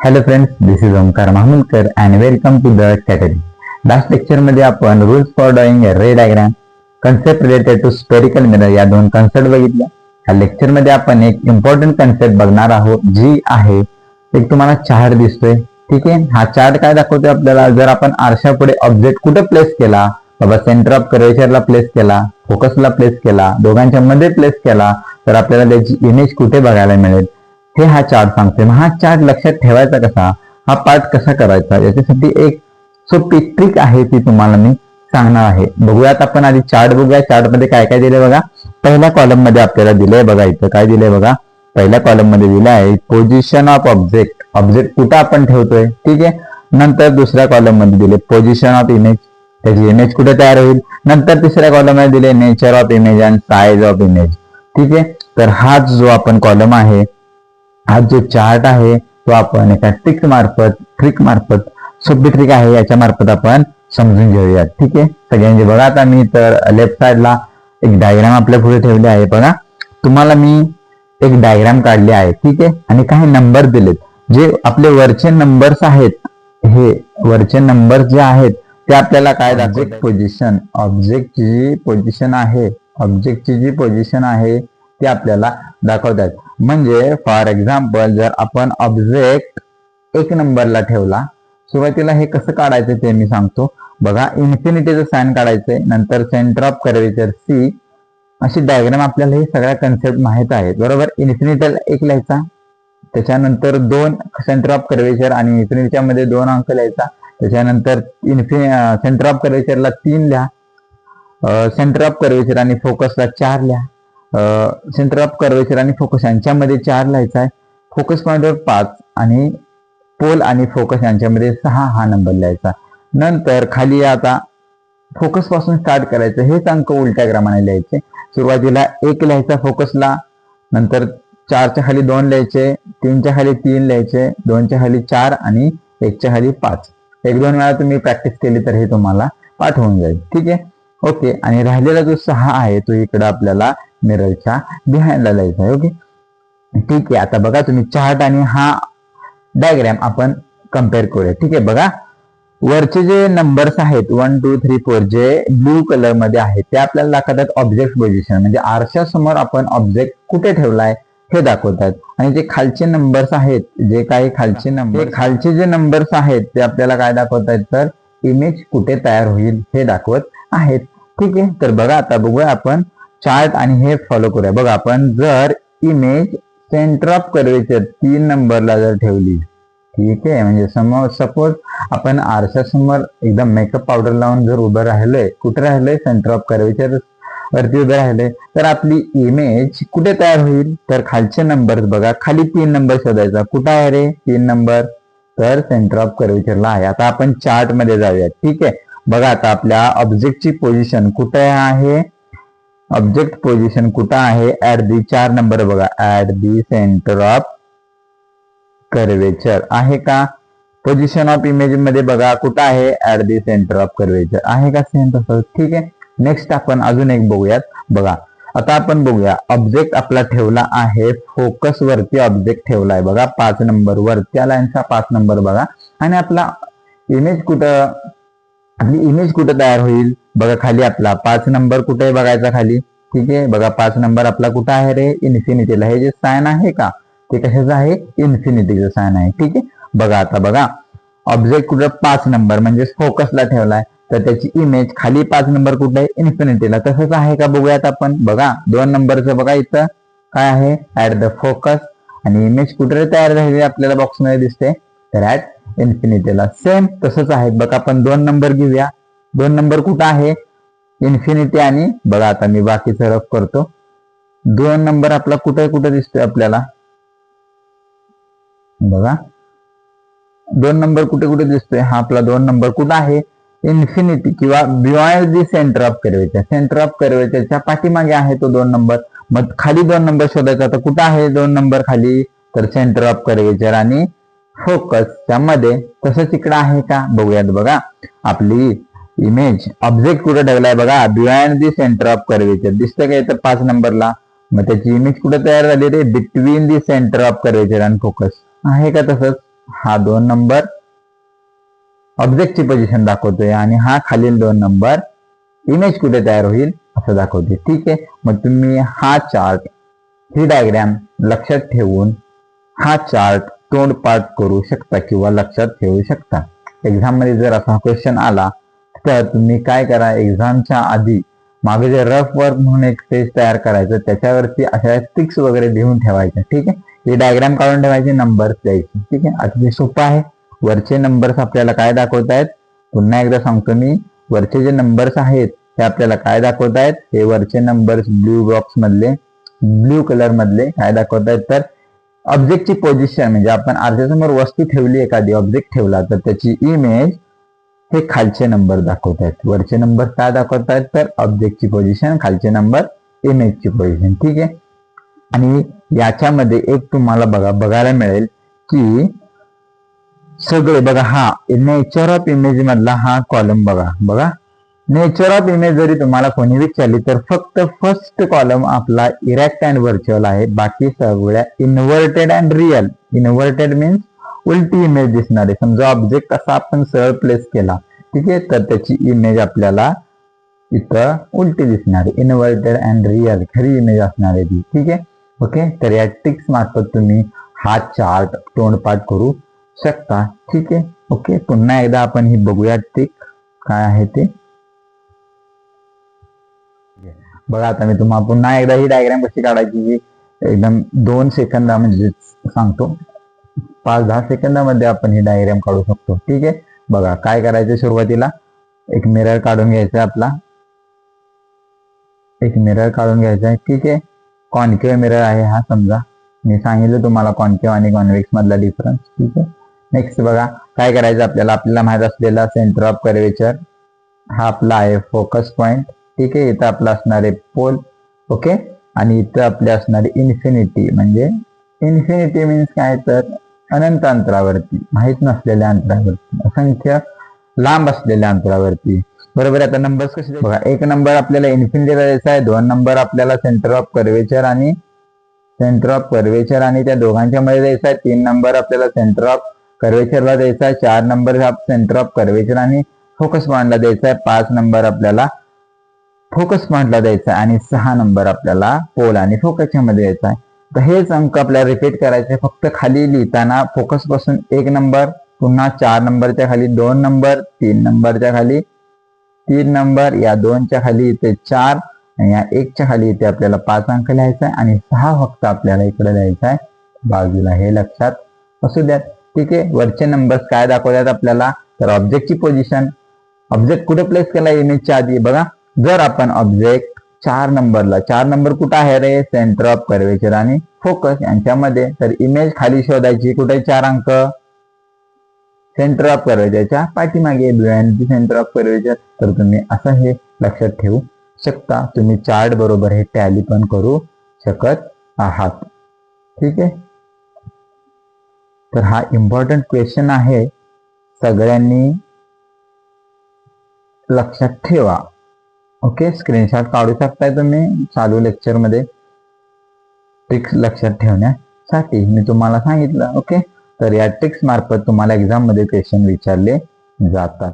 Hello friends, this is Omkar Mahulkar and welcome to the कॅटरी. Last lecture मध्ये आपण rules for drawing ray diagram, concept related to spherical mirror या दोन concept बघितल्या. या लेक्चर मध्ये आपण एक इम्पॉर्टंट कन्सेप्ट बघणार आहोत, जी आहे एक तुम्हाला चार्ट दिसतोय. ठीक आहे, हा चार्ट काय दाखवतोय आपल्याला, जर आपण आरशापुढे ऑब्जेक्ट कुठे प्लेस केला, बाबा सेंटर ऑफ कर्वेचरला प्लेस केला, फोकसला प्लेस केला, दोघांच्या मध्ये प्लेस केला, तर आपल्याला त्याची इमेज कुठे बघायला मिळेल हे हा चार्ट सांगतोय. हा चार्ट लक्षात ठेवायचा कसा, हा पार्ट कसा करायचा, याच्यासाठी एक सोपी ट्रिक आहे, ती तुम्हाला मी सांगणार आहे. बघूयात आपण आधी चार्ट बघूया. चार्ट मध्ये काय काय दिले बघा. पहिल्या कॉलम मध्ये आपल्याला दिलंय बघा, इथं काय दिलंय बघा. पहिल्या कॉलम मध्ये दिलं आहे पोझिशन ऑफ ऑब्जेक्ट, ऑब्जेक्ट कुठं आपण ठेवतोय. ठीक आहे. नंतर दुसऱ्या कॉलम मध्ये दिले पोझिशन ऑफ इमेज, त्याची इमेज कुठे तयार होईल. नंतर तिसऱ्या कॉलम मध्ये दिले nature of image and size of image. ठीक आहे. तर हाच जो आपण कॉलम आहे, हा जो चार्ट आहे, तो आपण एका ट्रिक मार्फत सोपी ट्रिक आहे, याच्या मार्फत आपण समजून घेऊया. ठीक आहे. सगळ्यांचे बघा, आता मी तर लेफ्ट साइडला एक डायग्राम आपल्या पुढे ठेवले आहे. बघा, तुम्हाला मी एक डायग्राम काढले आहे. ठीक आहे. आणि काही नंबर दिलेत, जे आपले वरचे नंबर्स आहेत, हे वरचे नंबर जे आहेत ते आपल्याला काय दाखवतात, पोझिशन, ऑब्जेक्टची जी पोझिशन आहे ते आपल्याला दाखवतात. म्हणजे फॉर एक्झाम्पल, जर आपण ऑब्जेक्ट एक नंबरला ठेवला, सुरुवातीला हे कसं काढायचं ते मी सांगतो. बघा, इन्फिनिटीचं साइन काढायचंय, नंतर सेंटर ऑफ कर्वेचर सी, अशी डायग्राम आपल्याला हे सगळ्या कन्सेप्ट माहित आहेत, बरोबर. इन्फिनिटीला एक लिहायचा, त्याच्यानंतर 2 सेंटर ऑफ कर्वेचर आणि इन्फिनिटीच्या मध्ये 2 अंक लिहायचा, त्याच्यानंतर सेंटर ऑफ कर्वेचरला 3 लिहा, सेंटर ऑफ कर्वेचर आणि फोकसला 4 लिहा, सेंटर ऑफ कर्वेचर आणि फोकस यांच्यामध्ये 4 लिहायचा आहे, फोकस पॉइंटवर 5 आणि पोल आणि फोकस यांच्यामध्ये 6 हा नंबर लिहायचा. नंतर खाली आता फोकस पासून स्टार्ट करायचं, हेच अंक उलट्या क्रमाने लिहायचे. सुरुवातीला 1 लिहायचा फोकसला, नंतर 4च्या खाली 2 लिहायचे, 3च्या खाली 3 लिहायचे, 2च्या खाली 4 आणि 1च्या खाली 5. 1-2 वेळा तुम्ही प्रॅक्टिस केली तर हे तुम्हाला पाठ होऊन जाईल. ठीक आहे, ओके. आणि राहिलेला जो 6 आहे तो इकडं आपल्याला मिररच्या बिहाइंडला लिहायचा आहे. ओके, ठीक आहे. आता बघा, तुम्ही चार्ट आणि हा डायग्राम आपण कम्पेअर करूया. ठीक आहे. बघा, वरचे जे नंबर्स आहेत 1 2 3 4 जे ब्लू कलर मध्ये आहेत, ते आपल्याला दाखवतात ऑब्जेक्ट पोझिशन, म्हणजे आरशासमोर आपण ऑब्जेक्ट कुठे ठेवलाय हे दाखवतात. आणि जे खालचे नंबर्स आहेत, जे काही खालचे जे नंबर्स आहेत ते आपल्याला काय दाखवतात, तर इमेज कुठे तयार होईल हे दाखवत आहेत. ठीक आहे. तर बघा, आता बघूया आपण चार्ट आणि हे फॉलो करूया. बघा, आपण जर इमेज सेंटर ऑफ कर्वेचर 3 नंबरला जर ठेवली, ठीक आहे, म्हणजे सपोज आपण आरशासमोर एकदम मेकअप पावडर लावून जर उभं राहिलोय, कुठे राहिलोय, सेंटर ऑफ कर्वेचर वरती उभे राहिले, तर आपली इमेज कुठे तयार होईल, तर खालचे नंबर बघा, खाली 3 नंबर शोधायचा. कुठं आहे रे 3 नंबर, तर सेंटर ऑफ कर्वेचरला आहे. आता आपण चार्ट मध्ये जाऊया. ठीक आहे. बघा, आता आपल्या ऑब्जेक्टची पोझिशन कुठे आहे, ऑब्जेक्ट पोझिशन कुठं आहे, ऍट दी 4 नंबर बघा, at the centre of curvature आहे का. पोझिशन ऑफ इमेज मध्ये बघा कुठं आहे, at the centre of curvature आहे का, सेम तसं. ठीक आहे. नेक्स्ट आपण अजून एक बघूयात. बघा, आता आपण बघूया, ऑब्जेक्ट आपला ठेवला आहे फोकस वरती, ऑब्जेक्ट ठेवलाय बघा 5 नंबर वरच्या लाईनचा 5 नंबर बघा. आणि आपला इमेज कुठं, आपली इमेज कुठं तयार होईल, बघा खाली आपला 5 नंबर कुठे बघायचा खाली. ठीक आहे. बघा, 5 नंबर आपला कुठं आहे रे, इन्फिनिटीला. हे जे साइन आहे का, ते कशाचं आहे, इन्फिनिटीचं साइन आहे. ठीक आहे. बघा, आता बघा, ऑब्जेक्ट कुठं 5 नंबर म्हणजे फोकसला ठेवलाय, तर त्याची इमेज खाली 5 नंबर कुठे आहे, इन्फिनिटीला. तसंच आहे का बघूयात आपण. बघा, 2 नंबरचं बघा, इथं काय आहे, ऍट द फोकस, आणि इमेज कुठे तयार झालेली आपल्याला बॉक्स मध्ये दिसते, तर ऍट इन्फिनिटीला. सेम तसंच आहे. बघा, आपण 2 नंबर घेऊया. 2 नंबर कुठं आहे, इन्फिनिटी. आणि बघा, आता मी बाकीचं रफ करतो. 2 नंबर आपला कुठे दिसतोय आपल्याला, बघा 2 नंबर कुठे दिसतोय, हा आपला 2 नंबर कुठं आहे, इन्फिनिटी किंवा beyond the centre of curvature, centre of कर्वेचरच्या पाठीमागे आहे तो 2 नंबर. मग खाली 2 नंबर शोधायचा, तर कुठं आहे 2 नंबर खाली, तर सेंटर ऑफ कर्वेचर आणि फोकसच्या मध्ये. तसंच इकडं आहे का बघूयात. बघा, आपली इमेज ऑब्जेक्ट कुठे ठेवलाय बघा, beyond the centre of curvature दिसतं का इथं 5 नंबरला. मग त्याची इमेज कुठे तयार झाली रे, between the centre of curvature आणि फोकस आहे का, तसंच हा 2 नंबर ऑब्जेक्टची पोझिशन दाखवतोय आणि हा खालील 2 नंबर इमेज कुठे तयार होईल असं दाखवते. ठीक आहे, मग तुम्ही हा चार्ट, ही डायग्राम लक्षात ठेवून हा चार्ट तोंडपाठ करू शकता किंवा लक्षात ठेवू शकता. एक्झाम मध्ये जर असा क्वेश्चन आला तर तुम्ही काय करा, एक्झामच्या आधी मागे जे रफ वर्क म्हणून एक पेज तयार करायचं, त्याच्यावरती अशा टिक्स वगैरे लिहून ठेवायच्या. ठीक आहे, हे डायग्राम काढून ठेवायचे, नंबर्स द्यायचे. ठीक आहे, आता ते सोपं आहे. वरचे नंबर्स आपल्याला काय दाखवतायत, पुन्हा एकदा सांगतो मी, वरचे जे नंबर्स आहेत हे आपल्याला काय दाखवतायत, हे वरचे नंबर्स ब्ल्यू बॉक्स मधले, ब्ल्यू कलर मधले काय दाखवतायत, तर ऑब्जेक्टची पोझिशन म्हणजे आपण आरशासमोर वस्तू ठेवली, एखादी ऑब्जेक्ट ठेवला तर त्याची इमेज हे खालचे नंबर दाखवतायत. वरचे नंबर काय दाखवतायत, तर ऑब्जेक्टची पोझिशन, खालचे नंबर इमेजची पोझिशन. ठीक आहे, आणि याच्यामध्ये एक तुम्हाला बघायला मिळेल की सगळे बघा, हा नेचर ऑफ इमेज मधला हा कॉलम बघा नेचर ऑफ इमेज जरी तुम्हाला कोणी विचारली तर फक्त फर्स्ट कॉलम आपला इरेक्ट अँड व्हर्च्युअल आहे, बाकी सगळ्या inverted and real. Inverted means उलटी इमेज दिसणार आहे. समजा ऑब्जेक्ट असा आपण सरळ प्लेस केला, ठीक आहे, तर त्याची इमेज आपल्याला इथं उलटी दिसणार आहे. इन्व्हर्टेड अँड रिअल खरी इमेज असणार आहे ती. ठीक आहे, ओके. तर या टिक्स मार्फत तुम्ही हा चार्ट तोंडपाठ करू शकता. ठीक आहे, ओके. पुन्हा एकदा आपण ही बघूया टिक काय आहे ते. बघा, आता मी तुम्हाला पुन्हा एकदा ही डायग्राम कशी काढायची जी एकदम 2 सेकंद म्हणजे सांगतो, 5-10 सेकंदामध्ये आपण ही डायग्राम काढू शकतो. ठीक आहे, बघा काय करायचं, सुरुवातीला एक मिरर काढून घ्यायचा आपला, एक मिरर काढून घ्यायचा आहे. ठीक आहे, कॉन्केव्ह मिरर आहे हा. समजा मी सांगितलं तुम्हाला कॉन्केव्ह आणि कॉन्व्हेक्स मधला डिफरन्स. ठीक आहे, नेक्स्ट बघा काय करायचं, आपल्याला माहित असलेला सेंटर ऑफ कर्वेचर हा आपला आहे फोकस पॉइंट. ठीक आहे, इथं आपला असणार आहे पोल. ओके, आणि इथं आपले असणारे इन्फिनिटी. म्हणजे इन्फिनिटी मीन्स काय, तर अनंत अंतरावरती, माहीत नसलेल्या अंतरावरती, असंख्य लांब असलेल्या अंतरावरती. बरोबर. आता नंबर्स कसे बघा, 1 नंबर आपल्याला इन्फिनिटीला द्यायचा आहे, 2 नंबर आपल्याला सेंटर ऑफ कर्वेचर आणि त्या दोघांच्या मध्ये द्यायचा आहे, 3 नंबर आपल्याला सेंटर ऑफ कर्वेचरला द्यायचा आहे, 4 नंबर सेंटर ऑफ कर्वेचर आणि फोकस पॉइंटला द्यायचा आहे, 5 नंबर आपल्याला फोकस पॉइंटला द्यायचा आहे आणि 6 नंबर आपल्याला पोल आणि फोकसच्या मध्ये द्यायचा आहे. तर हेच अंक आपल्याला रिपीट करायचे, फक्त खाली लिहिताना फोकस पासून 1 नंबर, पुन्हा 4 नंबरच्या खाली 2 नंबर, 3 नंबरच्या खाली 3 नंबर, या 2च्या खाली इथे 4 आणि या 1च्या खाली इथे आपल्याला 5 अंक लिहायचा आहे आणि 6 फक्त आपल्याला इकडे लिहायचा आहे बाजूला. हे लक्षात असू द्या. ठीक आहे, वरचे नंबर्स काय दाखवतात आपल्याला, तर ऑब्जेक्टची पोझिशन, ऑब्जेक्ट कुठे प्लेस केला इमेजच्या आधी. बघा, जर आपण ऑब्जेक्ट 4 नंबर कुठं आहे रे, सेंटर ऑफ कर्वेचर आणि फोकस यांच्यामध्ये, तर इमेज खाली शोधायची कुठे, 4 अंक सेंटर ऑफ कर्वेचरच्या पाठीमागे, behind the centre of curvature. तर तुम्ही असं हे लक्षात ठेवू शकता. तुम्ही चार्ट बरोबर हे टॅली पण करू शकत आहात. ठीक आहे, तर हा इम्पॉर्टंट क्वेश्चन आहे, सगळ्यांनी लक्षात ठेवा. ओके, स्क्रीनशॉट काढू शकताय तुम्ही चालू लेक्चर मध्ये ट्रिक्स लक्षात ठेवण्यासाठी मी तुम्हाला सांगितलं. ओके, तर या ट्रिक्स मार्फत तुम्हाला एक्झाम मध्ये क्वेश्चन विचारले जातात.